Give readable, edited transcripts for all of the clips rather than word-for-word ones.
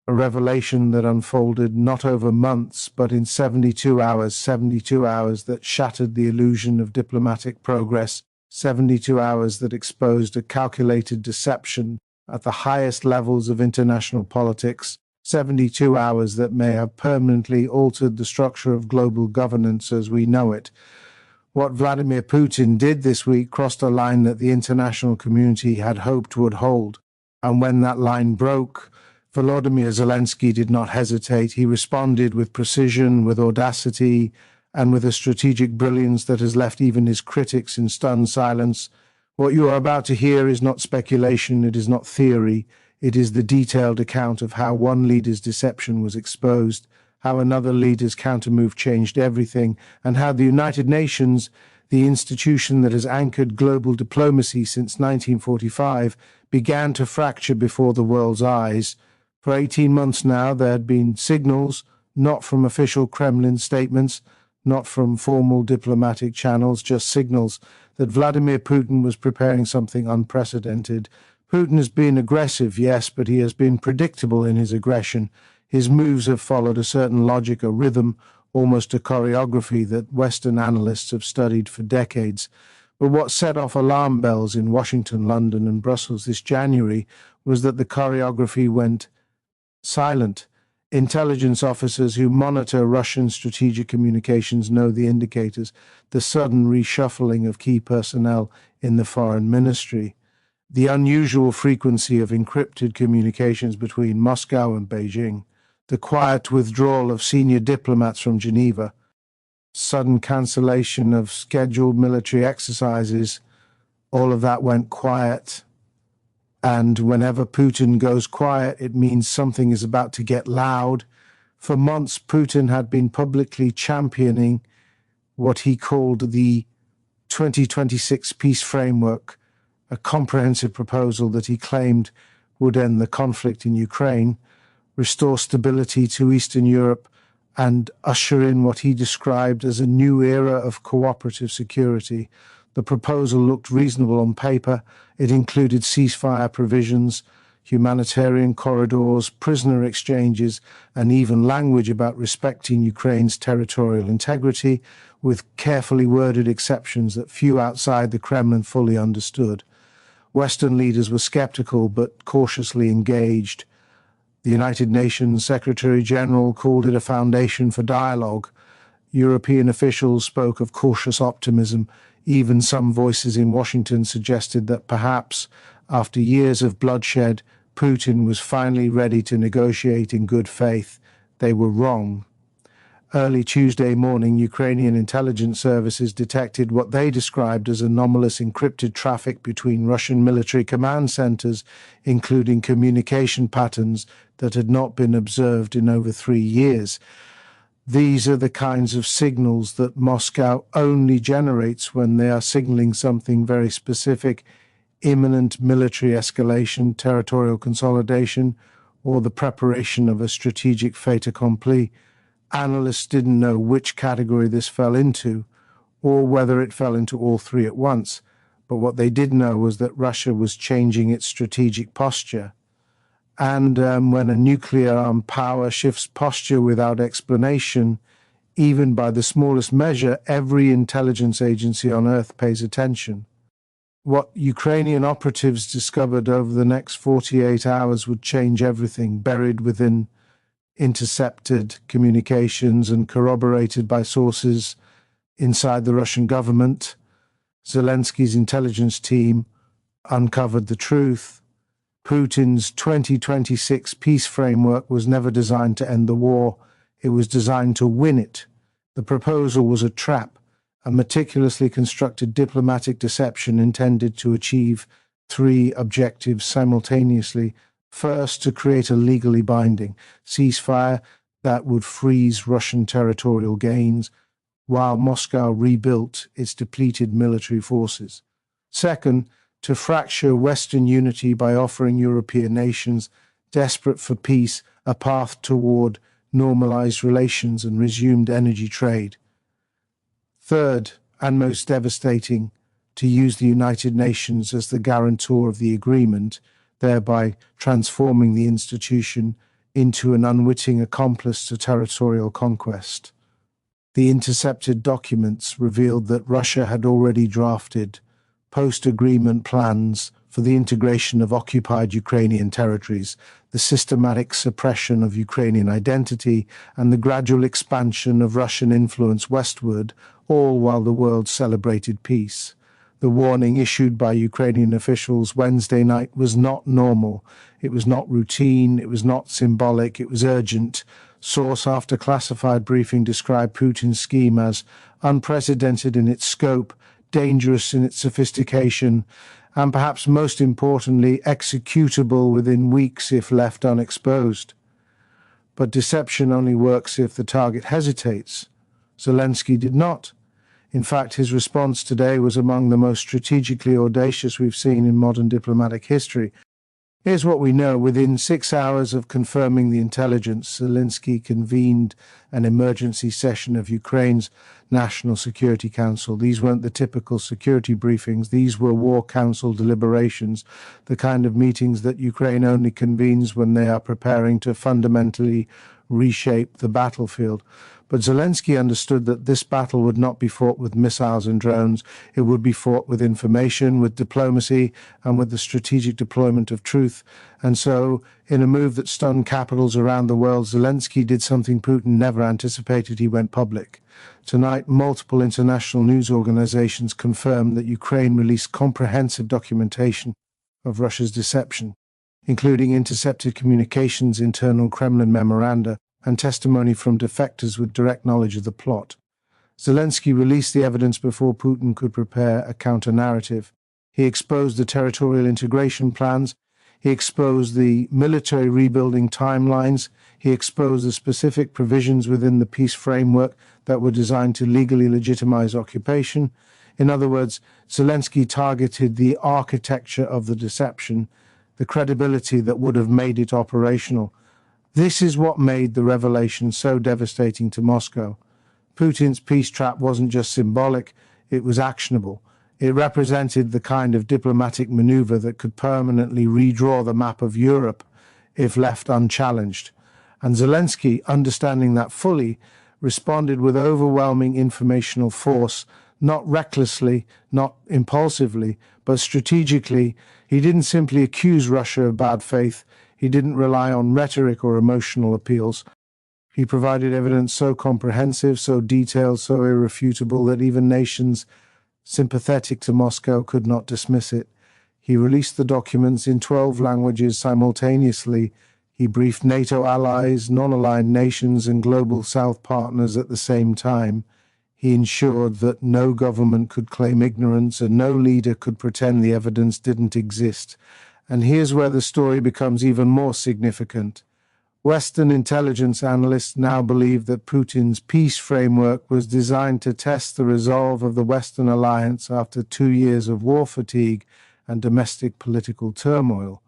a revelation that unfolded not over months, but in 72 hours that shattered the illusion of diplomatic progress, 72 hours that exposed a calculated deception at the highest levels of international politics, 72 hours that may have permanently altered the structure of global governance as we know it. What Vladimir Putin did this week crossed a line that the international community had hoped would hold. And when that line broke, Volodymyr Zelensky did not hesitate. He responded with precision, with audacity, and with a strategic brilliance that has left even his critics in stunned silence. What you are about to hear is not speculation, it is not theory. It is the detailed account of how one leader's deception was exposed, how another leader's countermove changed everything, and how the United Nations, the institution that has anchored global diplomacy since 1945, began to fracture before the world's eyes. For 18 months now, there had been signals, not from official Kremlin statements, not from formal diplomatic channels, just signals that Vladimir Putin was preparing something unprecedented. Putin has been aggressive, yes, but he has been predictable in his aggression. His moves have followed a certain logic, a rhythm, almost a choreography that Western analysts have studied for decades. But what set off alarm bells in Washington, London, and Brussels this January was that the choreography went silent. Intelligence officers who monitor Russian strategic communications know the indicators, the sudden reshuffling of key personnel in the foreign ministry, the unusual frequency of encrypted communications between Moscow and Beijing, the quiet withdrawal of senior diplomats from Geneva, sudden cancellation of scheduled military exercises. All of that went quiet. And whenever Putin goes quiet, it means something is about to get loud. For months, Putin had been publicly championing what he called the 2026 peace framework, a comprehensive proposal that he claimed would end the conflict in Ukraine, restore stability to Eastern Europe, and usher in what he described as a new era of cooperative security. The proposal looked reasonable on paper. It included ceasefire provisions, humanitarian corridors, prisoner exchanges, and even language about respecting Ukraine's territorial integrity, with carefully worded exceptions that few outside the Kremlin fully understood. Western leaders were skeptical but cautiously engaged. The United Nations Secretary-General called it a foundation for dialogue. European officials spoke of cautious optimism. Even some voices in Washington suggested that perhaps, after years of bloodshed, Putin was finally ready to negotiate in good faith. They were wrong. Early Tuesday morning, Ukrainian intelligence services detected what they described as anomalous encrypted traffic between Russian military command centers, including communication patterns that had not been observed in over 3 years. These are the kinds of signals that Moscow only generates when they are signaling something very specific: imminent military escalation, territorial consolidation, or the preparation of a strategic fait accompli. Analysts didn't know which category this fell into, or whether it fell into all three at once, but what they did know was that Russia was changing its strategic posture. And when a nuclear-armed power shifts posture without explanation, even by the smallest measure, every intelligence agency on Earth pays attention. What Ukrainian operatives discovered over the next 48 hours would change everything, buried within intercepted communications and corroborated by sources inside the Russian government. Zelensky's intelligence team uncovered the truth. Putin's 2026 peace framework was never designed to end the war. It was designed to win it. The proposal was a trap, a meticulously constructed diplomatic deception intended to achieve 3 objectives simultaneously. First, to create a legally binding ceasefire that would freeze Russian territorial gains while Moscow rebuilt its depleted military forces. Second, to fracture Western unity by offering European nations desperate for peace a path toward normalized relations and resumed energy trade. Third, and most devastating, to use the United Nations as the guarantor of the agreement, thereby transforming the institution into an unwitting accomplice to territorial conquest. The intercepted documents revealed that Russia had already drafted post-agreement plans for the integration of occupied Ukrainian territories, the systematic suppression of Ukrainian identity, and the gradual expansion of Russian influence westward, all while the world celebrated peace. The warning issued by Ukrainian officials Wednesday night was not normal. It was not routine. It was not symbolic. It was urgent. Source after classified briefing described Putin's scheme as unprecedented in its scope, dangerous in its sophistication, and perhaps most importantly, executable within weeks if left unexposed. But deception only works if the target hesitates. Zelensky did not. In fact, his response today was among the most strategically audacious we've seen in modern diplomatic history. Here's what we know. Within 6 hours of confirming the intelligence, Zelensky convened an emergency session of Ukraine's National Security Council. These weren't the typical security briefings. These were War Council deliberations, the kind of meetings that Ukraine only convenes when they are preparing to fundamentally reshape the battlefield. But Zelensky understood that this battle would not be fought with missiles and drones. It would be fought with information, with diplomacy, and with the strategic deployment of truth. And so, in a move that stunned capitals around the world, Zelensky did something Putin never anticipated. He went public. Tonight, multiple international news organizations confirmed that Ukraine released comprehensive documentation of Russia's deception, including intercepted communications, internal Kremlin memoranda, and testimony from defectors with direct knowledge of the plot. Zelensky released the evidence before Putin could prepare a counter-narrative. He exposed the territorial integration plans. He exposed the military rebuilding timelines. He exposed the specific provisions within the peace framework that were designed to legally legitimize occupation. In other words, Zelensky targeted the architecture of the deception, the credibility that would have made it operational. This is what made the revelation so devastating to Moscow. Putin's peace trap wasn't just symbolic, it was actionable. It represented the kind of diplomatic maneuver that could permanently redraw the map of Europe if left unchallenged. And Zelensky, understanding that fully, responded with overwhelming informational force, not recklessly, not impulsively, but strategically. He didn't simply accuse Russia of bad faith. He didn't rely on rhetoric or emotional appeals. He provided evidence so comprehensive, so detailed, so irrefutable that even nations sympathetic to Moscow could not dismiss it. He released the documents in 12 languages simultaneously. He briefed NATO allies, non-aligned nations, and global South partners at the same time. He ensured that no government could claim ignorance and no leader could pretend the evidence didn't exist. And here's where the story becomes even more significant. Western intelligence analysts now believe that Putin's peace framework was designed to test the resolve of the Western alliance after 2 years of war fatigue and domestic political turmoil.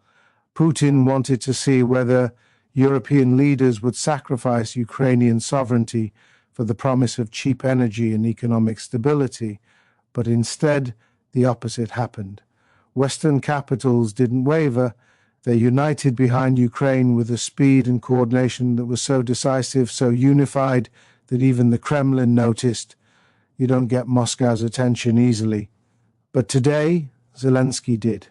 Putin wanted to see whether European leaders would sacrifice Ukrainian sovereignty for the promise of cheap energy and economic stability, but instead the opposite happened. Western capitals didn't waver. They united behind Ukraine with a speed and coordination that was so decisive, so unified, that even the Kremlin noticed. You don't get Moscow's attention easily. But today, Zelensky did.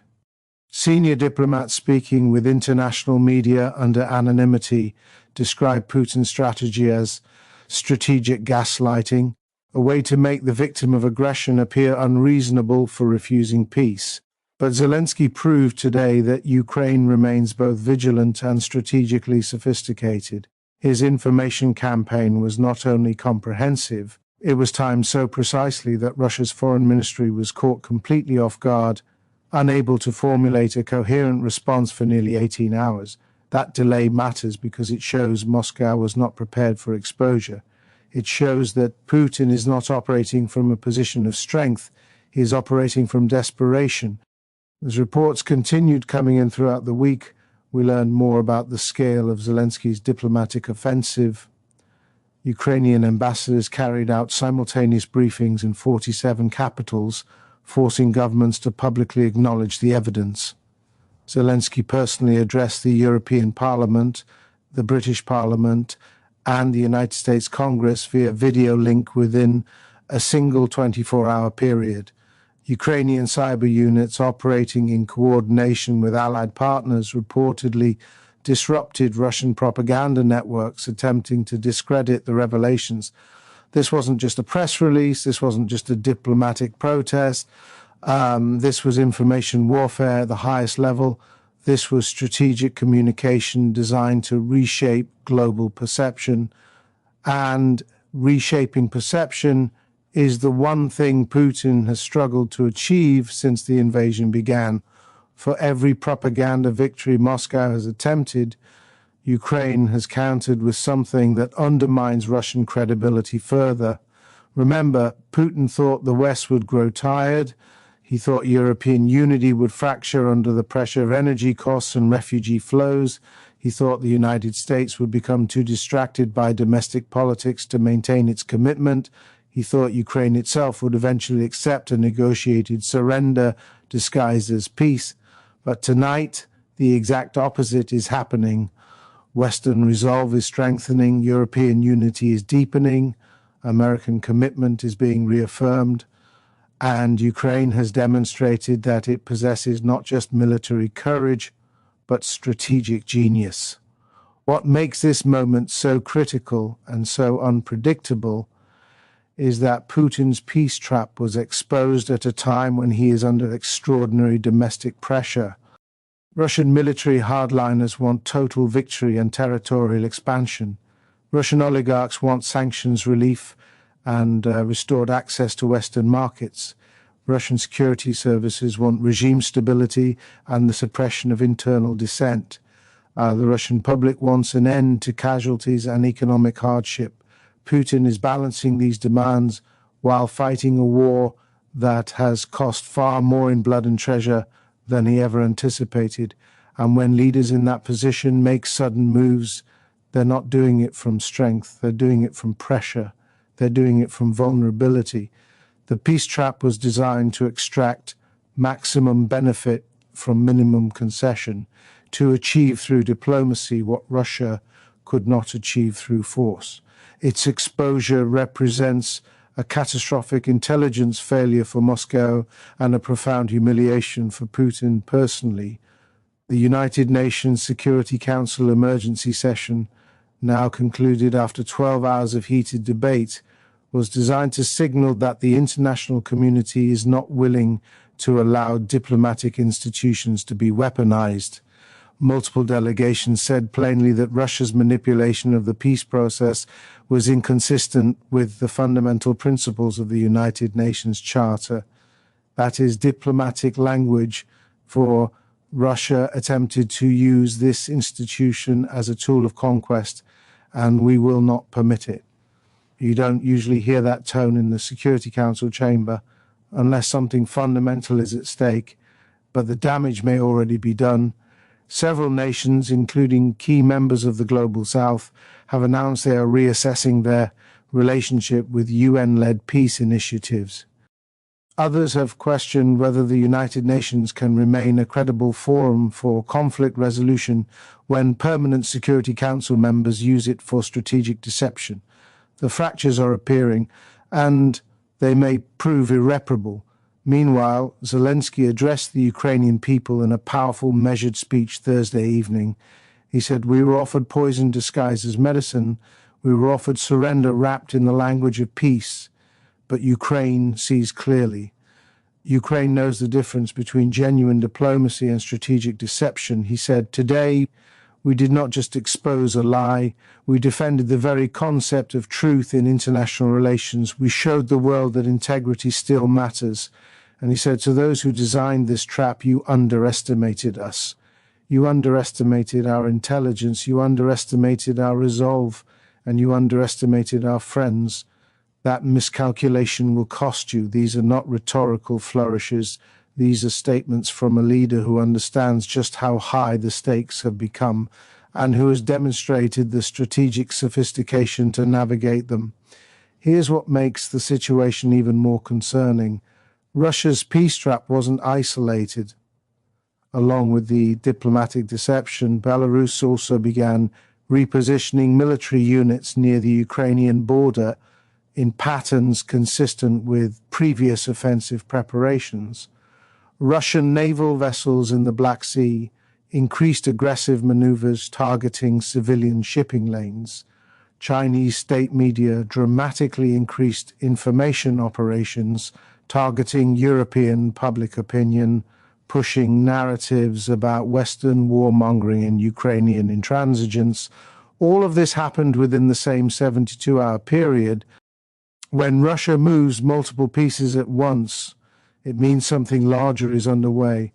Senior diplomats speaking with international media under anonymity described Putin's strategy as strategic gaslighting, a way to make the victim of aggression appear unreasonable for refusing peace. But Zelensky proved today that Ukraine remains both vigilant and strategically sophisticated. His information campaign was not only comprehensive, it was timed so precisely that Russia's foreign ministry was caught completely off guard, unable to formulate a coherent response for nearly 18 hours. That delay matters because it shows Moscow was not prepared for exposure. It shows that Putin is not operating from a position of strength, he is operating from desperation. As reports continued coming in throughout the week, we learned more about the scale of Zelensky's diplomatic offensive. Ukrainian ambassadors carried out simultaneous briefings in 47 capitals, forcing governments to publicly acknowledge the evidence. Zelensky personally addressed the European Parliament, the British Parliament and the United States Congress via video link within a single 24-hour period. Ukrainian cyber units operating in coordination with allied partners reportedly disrupted Russian propaganda networks attempting to discredit the revelations. This wasn't just a press release, this wasn't just a diplomatic protest, this was information warfare at the highest level. This was strategic communication designed to reshape global perception. And reshaping perception is the one thing Putin has struggled to achieve since the invasion began. For every propaganda victory Moscow has attempted, Ukraine has countered with something that undermines Russian credibility further. Remember, Putin thought the West would grow tired. He thought European unity would fracture under the pressure of energy costs and refugee flows. He thought the United States would become too distracted by domestic politics to maintain its commitment. He thought Ukraine itself would eventually accept a negotiated surrender disguised as peace. But tonight, the exact opposite is happening. Western resolve is strengthening, European unity is deepening, American commitment is being reaffirmed, and Ukraine has demonstrated that it possesses not just military courage, but strategic genius. What makes this moment so critical and so unpredictable is that Putin's peace trap was exposed at a time when he is under extraordinary domestic pressure. Russian military hardliners want total victory and territorial expansion. Russian oligarchs want sanctions relief and restored access to Western markets. Russian security services want regime stability and the suppression of internal dissent. The Russian public wants an end to casualties and economic hardship. Putin is balancing these demands while fighting a war that has cost far more in blood and treasure than he ever anticipated. And when leaders in that position make sudden moves, they're not doing it from strength, they're doing it from pressure, they're doing it from vulnerability. The peace trap was designed to extract maximum benefit from minimum concession, to achieve through diplomacy what Russia could not achieve through force. Its exposure represents a catastrophic intelligence failure for Moscow and a profound humiliation for Putin personally. The United Nations Security Council emergency session, now concluded after 12 hours of heated debate, was designed to signal that the international community is not willing to allow diplomatic institutions to be weaponized. Multiple delegations said plainly that Russia's manipulation of the peace process was inconsistent with the fundamental principles of the United Nations Charter. That is diplomatic language for Russia attempted to use this institution as a tool of conquest, and we will not permit it. You don't usually hear that tone in the Security Council chamber unless something fundamental is at stake, but the damage may already be done. Several nations, including key members of the Global South, have announced they are reassessing their relationship with UN-led peace initiatives. Others have questioned whether the United Nations can remain a credible forum for conflict resolution when permanent Security Council members use it for strategic deception. The fractures are appearing, and they may prove irreparable. Meanwhile, Zelensky addressed the Ukrainian people in a powerful, measured speech Thursday evening. He said, "We were offered poison disguised as medicine. We were offered surrender wrapped in the language of peace. But Ukraine sees clearly. Ukraine knows the difference between genuine diplomacy and strategic deception." He said, "Today, we did not just expose a lie. We defended the very concept of truth in international relations. We showed the world that integrity still matters." And he said, "To those who designed this trap, you underestimated us. You underestimated our intelligence. You underestimated our resolve. And you underestimated our friends. That miscalculation will cost you." These are not rhetorical flourishes. These are statements from a leader who understands just how high the stakes have become and who has demonstrated the strategic sophistication to navigate them. Here's what makes the situation even more concerning. Russia's peace trap wasn't isolated. Along with the diplomatic deception, Belarus also began repositioning military units near the Ukrainian border in patterns consistent with previous offensive preparations. Russian naval vessels in the Black Sea increased aggressive maneuvers targeting civilian shipping lanes. Chinese state media dramatically increased information operations targeting European public opinion, pushing narratives about Western warmongering and Ukrainian intransigence. All of this happened within the same 72-hour period. When Russia moves multiple pieces at once, it means something larger is underway.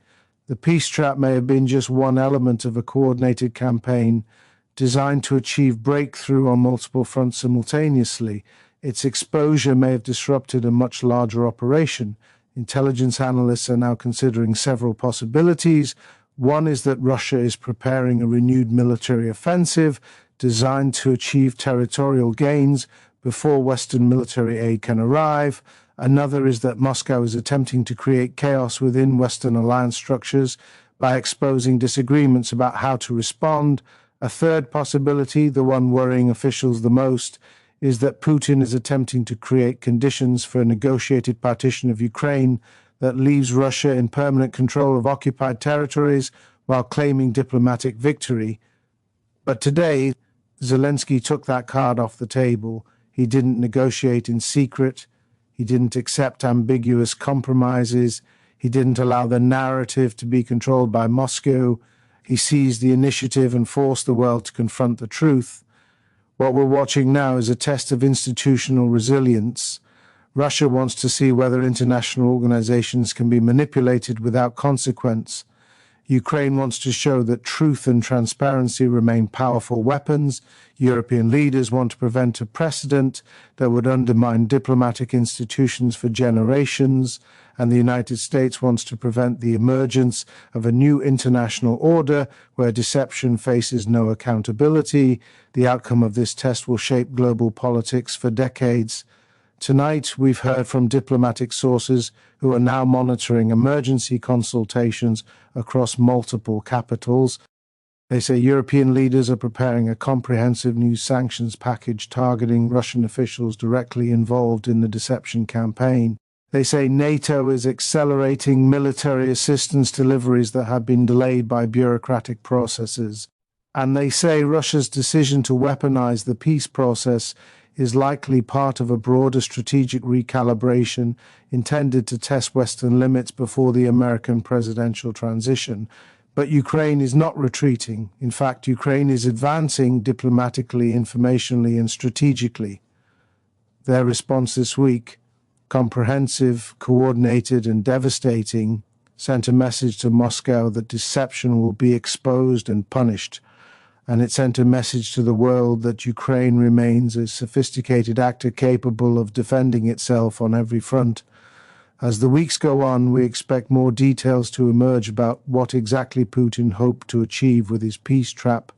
The peace trap may have been just one element of a coordinated campaign designed to achieve breakthrough on multiple fronts simultaneously. Its exposure may have disrupted a much larger operation. Intelligence analysts are now considering several possibilities. One is that Russia is preparing a renewed military offensive designed to achieve territorial gains before Western military aid can arrive. Another is that Moscow is attempting to create chaos within Western alliance structures by exposing disagreements about how to respond. A third possibility, the one worrying officials the most, is that Putin is attempting to create conditions for a negotiated partition of Ukraine that leaves Russia in permanent control of occupied territories while claiming diplomatic victory. But today, Zelensky took that card off the table. He didn't negotiate in secret. He didn't accept ambiguous compromises. He didn't allow the narrative to be controlled by Moscow. He seized the initiative and forced the world to confront the truth. What we're watching now is a test of institutional resilience. Russia wants to see whether international organizations can be manipulated without consequence. Ukraine wants to show that truth and transparency remain powerful weapons. European leaders want to prevent a precedent that would undermine diplomatic institutions for generations, and the United States wants to prevent the emergence of a new international order where deception faces no accountability. The outcome of this test will shape global politics for decades. Tonight, we've heard from diplomatic sources who are now monitoring emergency consultations across multiple capitals. They say European leaders are preparing a comprehensive new sanctions package targeting Russian officials directly involved in the deception campaign. They say NATO is accelerating military assistance deliveries that have been delayed by bureaucratic processes. And they say Russia's decision to weaponize the peace process is likely part of a broader strategic recalibration intended to test Western limits before the American presidential transition. But Ukraine is not retreating. In fact, Ukraine is advancing diplomatically, informationally, and strategically. Their response this week, comprehensive, coordinated, and devastating, sent a message to Moscow that deception will be exposed and punished. And it sent a message to the world that Ukraine remains a sophisticated actor capable of defending itself on every front. As the weeks go on, we expect more details to emerge about what exactly Putin hoped to achieve with his peace trap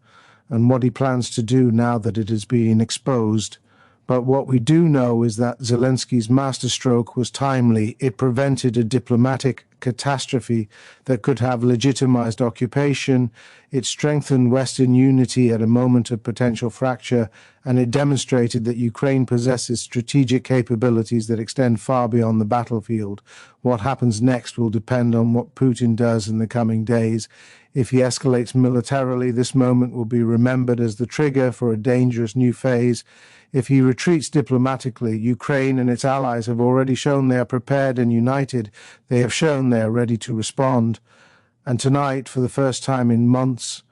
and what he plans to do now that it is being exposed. But what we do know is that Zelensky's masterstroke was timely. It prevented a diplomatic catastrophe that could have legitimized occupation. It strengthened Western unity at a moment of potential fracture, and it demonstrated that Ukraine possesses strategic capabilities that extend far beyond the battlefield. What happens next will depend on what Putin does in the coming days. If he escalates militarily, this moment will be remembered as the trigger for a dangerous new phase. If he retreats diplomatically, Ukraine and its allies have already shown they are prepared and united. They have shown they are ready to respond. And tonight, for the first time in months,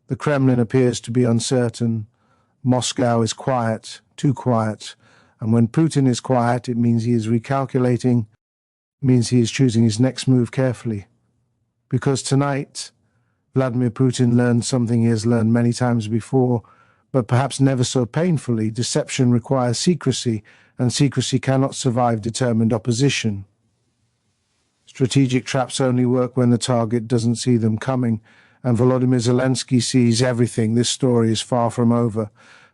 the Kremlin appears to be uncertain. Moscow is quiet, too quiet. And when Putin is quiet, it means he is recalculating, means he is choosing his next move carefully. Because tonight, Vladimir Putin learned something he has learned many times before, but perhaps never so painfully. Deception requires secrecy, and secrecy cannot survive determined opposition. Strategic traps only work when the target doesn't see them coming, and Volodymyr Zelensky sees everything. This story is far from over.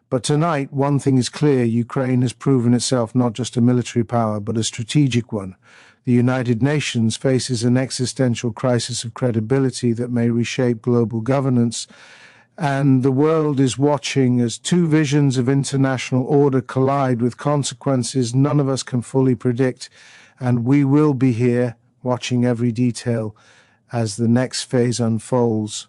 But tonight, one thing is clear: Ukraine has proven itself not just a military power, but a strategic one. The United Nations faces an existential crisis of credibility that may reshape global governance. And the world is watching as two visions of international order collide with consequences none of us can fully predict. And we will be here watching every detail as the next phase unfolds.